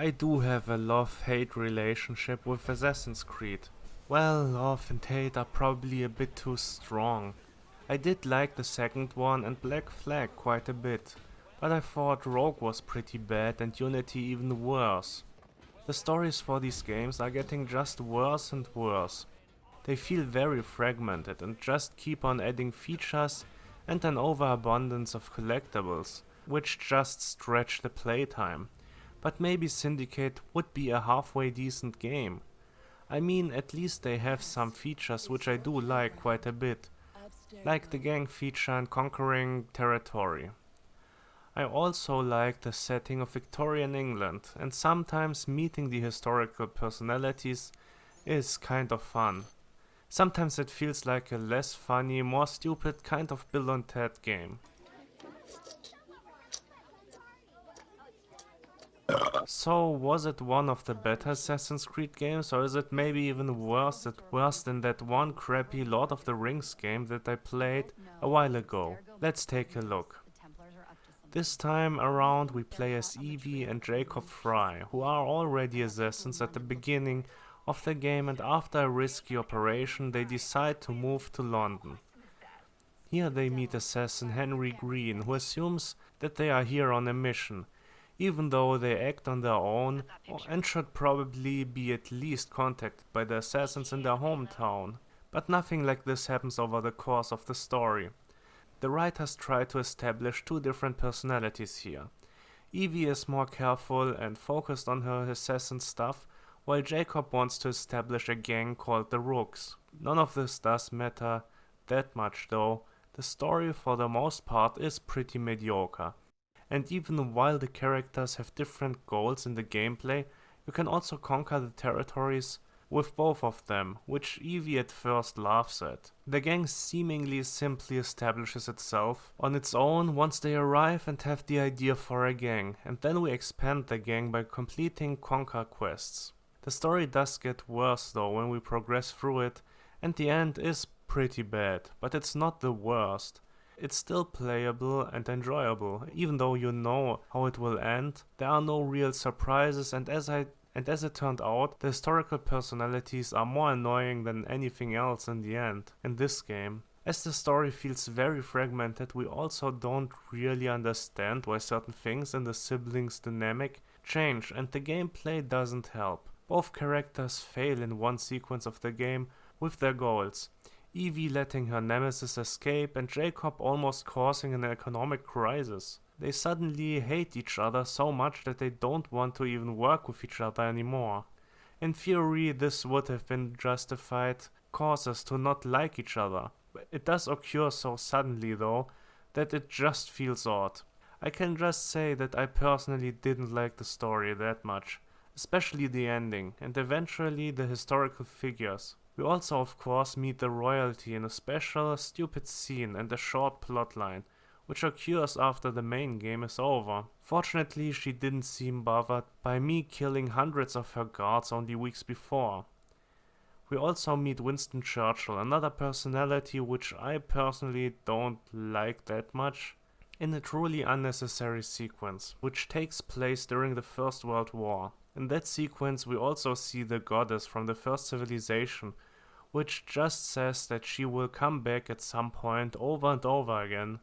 I do have a love-hate relationship with Assassin's Creed. Well, love and hate are probably a bit too strong. I did like the second one and Black Flag quite a bit, but I thought Rogue was pretty bad and Unity even worse. The stories for these games are getting just worse and worse. They feel very fragmented and just keep on adding features and an overabundance of collectibles, which just stretch the playtime. But maybe Syndicate would be a halfway decent game. I mean, at least they have some features which I do like quite a bit, like the gang feature and conquering territory. I also like the setting of Victorian England, and sometimes meeting the historical personalities is kind of fun. Sometimes it feels like a less funny, more stupid kind of Bill and Ted game. So, was it one of the better Assassin's Creed games, or is it maybe even worse than that one crappy Lord of the Rings game that I played a while ago? Let's take a look. This time around we play as Evie and Jacob Fry, who are already assassins at the beginning of the game, and after a risky operation they decide to move to London. Here they meet assassin Henry Green, who assumes that they are here on a mission, even though they act on their own and should probably be at least contacted by the assassins in their hometown. But nothing like this happens over the course of the story. The writers try to establish two different personalities here. Evie is more careful and focused on her assassin stuff, while Jacob wants to establish a gang called the Rooks. None of this does matter that much though. The story for the most part is pretty mediocre. And even while the characters have different goals in the gameplay, you can also conquer the territories with both of them, which Evie at first laughs at. The gang seemingly simply establishes itself on its own once they arrive and have the idea for a gang, and then we expand the gang by completing conquer quests. The story does get worse though when we progress through it, and the end is pretty bad, but it's not the worst. It's still playable and enjoyable, even though you know how it will end. There are no real surprises, and as it turned out, the historical personalities are more annoying than anything else in the end, in this game. As the story feels very fragmented, we also don't really understand why certain things in the siblings' dynamic change, and the gameplay doesn't help. Both characters fail in one sequence of the game with their goals. Evie letting her nemesis escape and Jacob almost causing an economic crisis. They suddenly hate each other so much that they don't want to even work with each other anymore. In theory, this would have been justified causes to not like each other. It does occur so suddenly though, that it just feels odd. I can just say that I personally didn't like the story that much, especially the ending, and eventually the historical figures. We also of course meet the royalty in a special stupid scene and a short plotline, which occurs after the main game is over. Fortunately, she didn't seem bothered by me killing hundreds of her guards only weeks before. We also meet Winston Churchill, another personality which I personally don't like that much, in a truly unnecessary sequence, which takes place during the First World War. In that sequence we also see the goddess from the first civilization, which just says that she will come back at some point over and over again.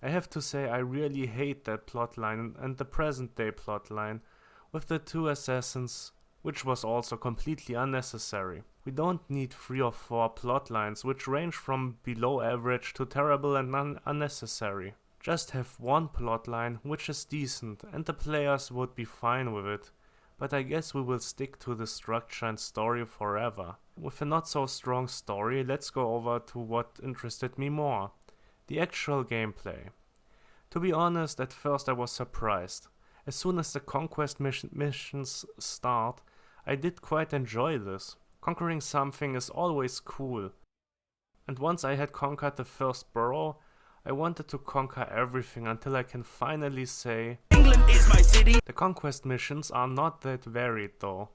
I have to say I really hate that plotline and the present day plotline with the two assassins, which was also completely unnecessary. We don't need 3 or 4 plotlines which range from below average to terrible and unnecessary. Just have one plotline which is decent and the players would be fine with it. But I guess we will stick to the structure and story forever. With a not so strong story, let's go over to what interested me more: the actual gameplay. To be honest, at first I was surprised. As soon as the conquest missions start, I did quite enjoy this. Conquering something is always cool. And once I had conquered the first borough, I wanted to conquer everything until I can finally say, England is my city. The conquest missions are not that varied though.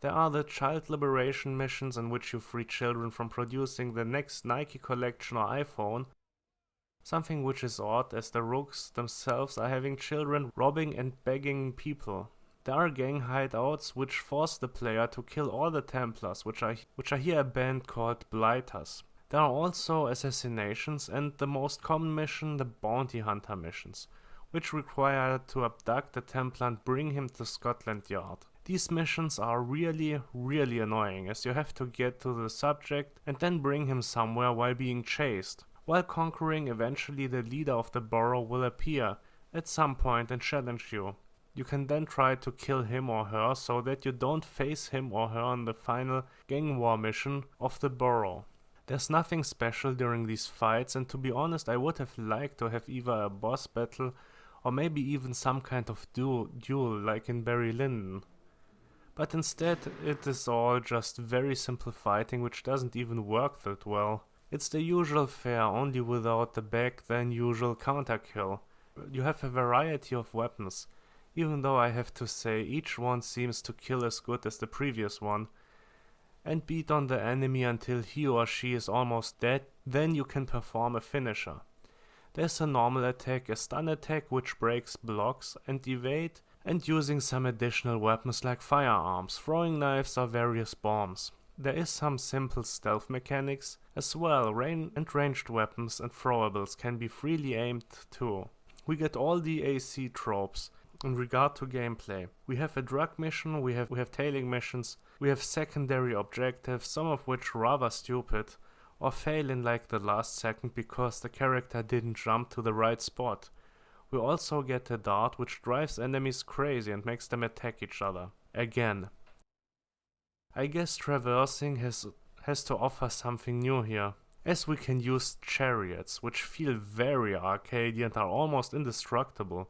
There are the child liberation missions in which you free children from producing the next Nike collection or iPhone, something which is odd as the Rooks themselves are having children robbing and begging people. There are gang hideouts which force the player to kill all the Templars, which are here a band called Blighters. There are also assassinations and the most common mission, the bounty hunter missions, which require to abduct the Templar and bring him to Scotland Yard. These missions are really annoying, as you have to get to the subject and then bring him somewhere while being chased. While conquering, eventually the leader of the borough will appear at some point and challenge you. You can then try to kill him or her so that you don't face him or her in the final gang war mission of the borough. There's nothing special during these fights, and to be honest, I would have liked to have either a boss battle or maybe even some kind of duel like in Barry Lyndon. But instead it is all just very simple fighting which doesn't even work that well. It's the usual fare, only without the back then usual counter kill. You have a variety of weapons, even though I have to say each one seems to kill as good as the previous one, and beat on the enemy until he or she is almost dead, then you can perform a finisher. There's a normal attack, a stun attack which breaks blocks and evade, and using some additional weapons like firearms, throwing knives or various bombs. There is some simple stealth mechanics as well, ranged weapons and throwables can be freely aimed too. We get all the AC tropes in regard to gameplay. We have a drug mission, we have tailing missions, we have secondary objectives, some of which rather stupid, or fail in like the last second because the character didn't jump to the right spot. We also get a dart which drives enemies crazy and makes them attack each other. Again. I guess traversing has to offer something new here, as we can use chariots, which feel very arcadey and are almost indestructible.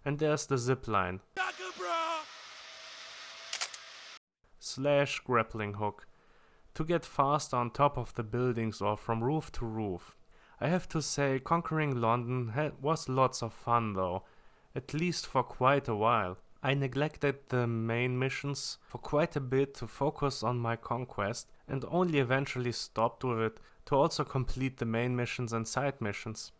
And there's the zipline / grappling hook to get faster on top of the buildings or from roof to roof. I have to say, conquering London was lots of fun though, at least for quite a while. I neglected the main missions for quite a bit to focus on my conquest and only eventually stopped with it to also complete the main missions and side missions.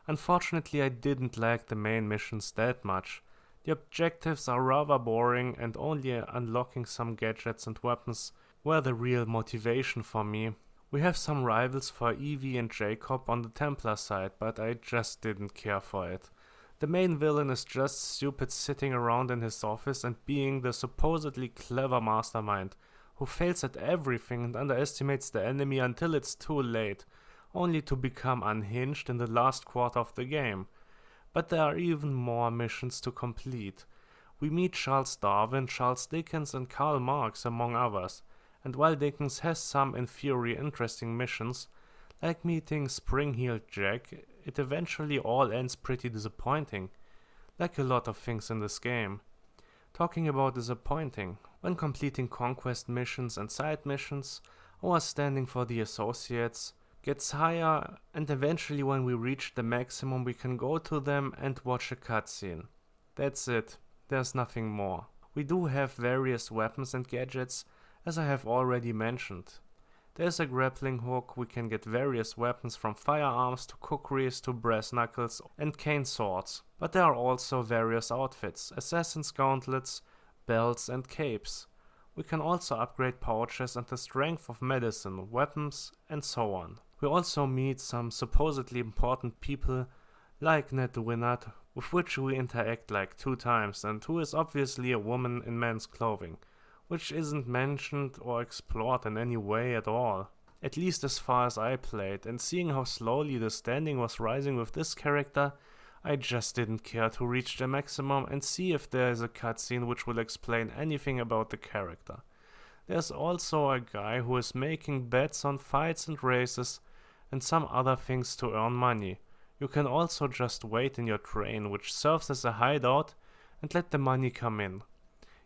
Unfortunately, I didn't like the main missions that much. The objectives are rather boring and only unlocking some gadgets and weapons were the real motivation for me. We have some rivals for Evie and Jacob on the Templar side, but I just didn't care for it. The main villain is just stupid sitting around in his office and being the supposedly clever mastermind who fails at everything and underestimates the enemy until it's too late, only to become unhinged in the last quarter of the game. But there are even more missions to complete. We meet Charles Darwin, Charles Dickens and Karl Marx among others, and while Dickens has some Inferi interesting missions, like meeting Spring-Heeled Jack, it eventually all ends pretty disappointing, like a lot of things in this game. Talking about disappointing, when completing conquest missions and side missions, our standing for the associates gets higher, and eventually when we reach the maximum we can go to them and watch a cutscene. That's it, there's nothing more. We do have various weapons and gadgets, as I have already mentioned. There's a grappling hook, we can get various weapons from firearms to kukris to brass knuckles and cane swords. But there are also various outfits, assassin's gauntlets, belts and capes. We can also upgrade pouches and the strength of medicine, weapons and so on. We also meet some supposedly important people like Ned Winnard, with which we interact like 2 times and who is obviously a woman in men's clothing, which isn't mentioned or explored in any way at all. At least as far as I played, and seeing how slowly the standing was rising with this character, I just didn't care to reach the maximum and see if there is a cutscene which will explain anything about the character. There's also a guy who is making bets on fights and races and some other things to earn money. You can also just wait in your train, which serves as a hideout, and let the money come in.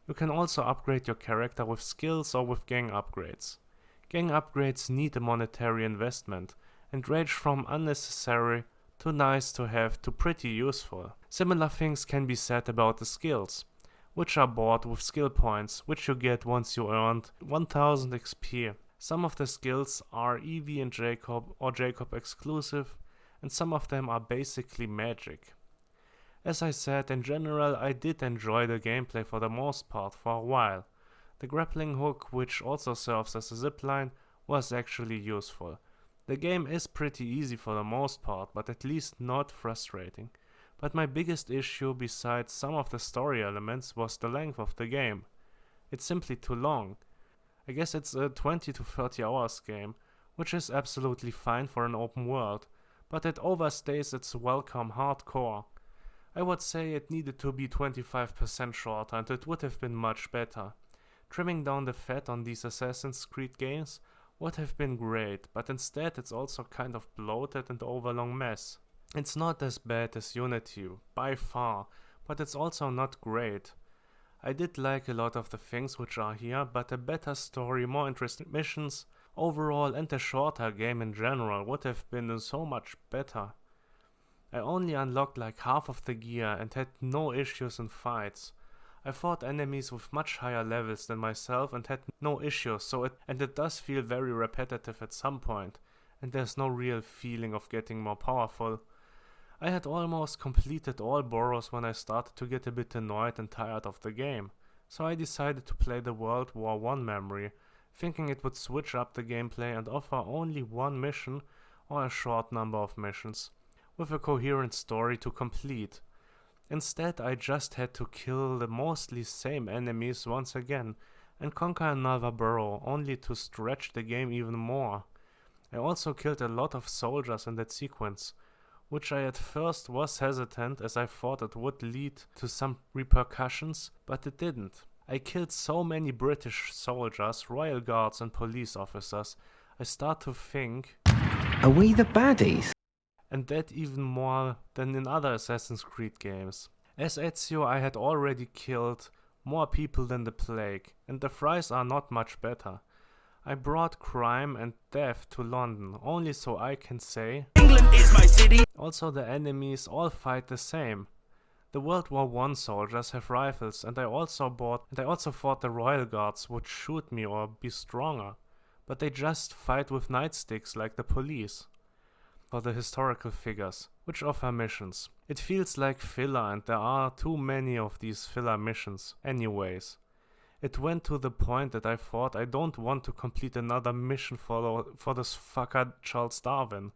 You can also upgrade your character with skills or with gang upgrades. Gang upgrades need a monetary investment and range from unnecessary to nice to have to pretty useful. Similar things can be said about the skills, which are bought with skill points, which you get once you earned 1000 XP. Some of the skills are Evie and Jacob or Jacob exclusive, and some of them are basically magic. As I said, in general I did enjoy the gameplay for the most part for a while. The grappling hook, which also serves as a zipline, was actually useful. The game is pretty easy for the most part, but at least not frustrating. But my biggest issue, besides some of the story elements, was the length of the game. It's simply too long. I guess it's a 20 to 30 hours game, which is absolutely fine for an open world, but it overstays its welcome hardcore. I would say it needed to be 25% shorter and it would have been much better. Trimming down the fat on these Assassin's Creed games would have been great, but instead it's also kind of bloated and overlong mess. It's not as bad as Unity, by far, but it's also not great. I did like a lot of the things which are here, but a better story, more interesting missions, overall, and a shorter game in general would have been so much better. I only unlocked like half of the gear and had no issues in fights. I fought enemies with much higher levels than myself and had no issues, it does feel very repetitive at some point, and there's no real feeling of getting more powerful. I had almost completed all boroughs when I started to get a bit annoyed and tired of the game, so I decided to play the World War I memory, thinking it would switch up the gameplay and offer only one mission or a short number of missions, with a coherent story to complete. Instead, I just had to kill the mostly same enemies once again and conquer another borough, only to stretch the game even more. I also killed a lot of soldiers in that sequence, which I at first was hesitant as I thought it would lead to some repercussions, but it didn't. I killed so many British soldiers, royal guards and police officers, I start to think, are we the baddies? And that even more than in other Assassin's Creed games. As Ezio, I had already killed more people than the plague, and the fries are not much better. I brought crime and death to London, only so I can say, England is my city! Also the enemies all fight the same. The World War I soldiers have rifles, and I also fought the royal guards would shoot me or be stronger, but they just fight with nightsticks like the police. For the historical figures, which offer missions. It feels like filler and there are too many of these filler missions anyways. It went to the point that I thought I don't want to complete another mission for this fucker Charles Darwin.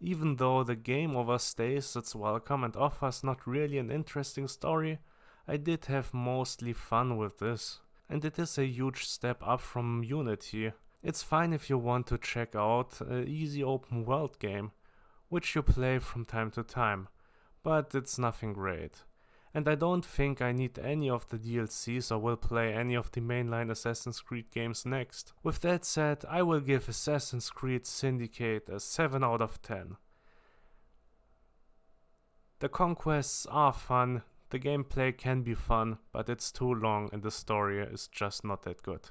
Even though the game overstays its welcome and offers not really an interesting story, I did have mostly fun with this. And it is a huge step up from Unity. It's fine if you want to check out an easy open world game, which you play from time to time, but it's nothing great. And I don't think I need any of the DLCs or will play any of the mainline Assassin's Creed games next. With that said, I will give Assassin's Creed Syndicate a 7 out of 10. The conquests are fun, the gameplay can be fun, but it's too long and the story is just not that good.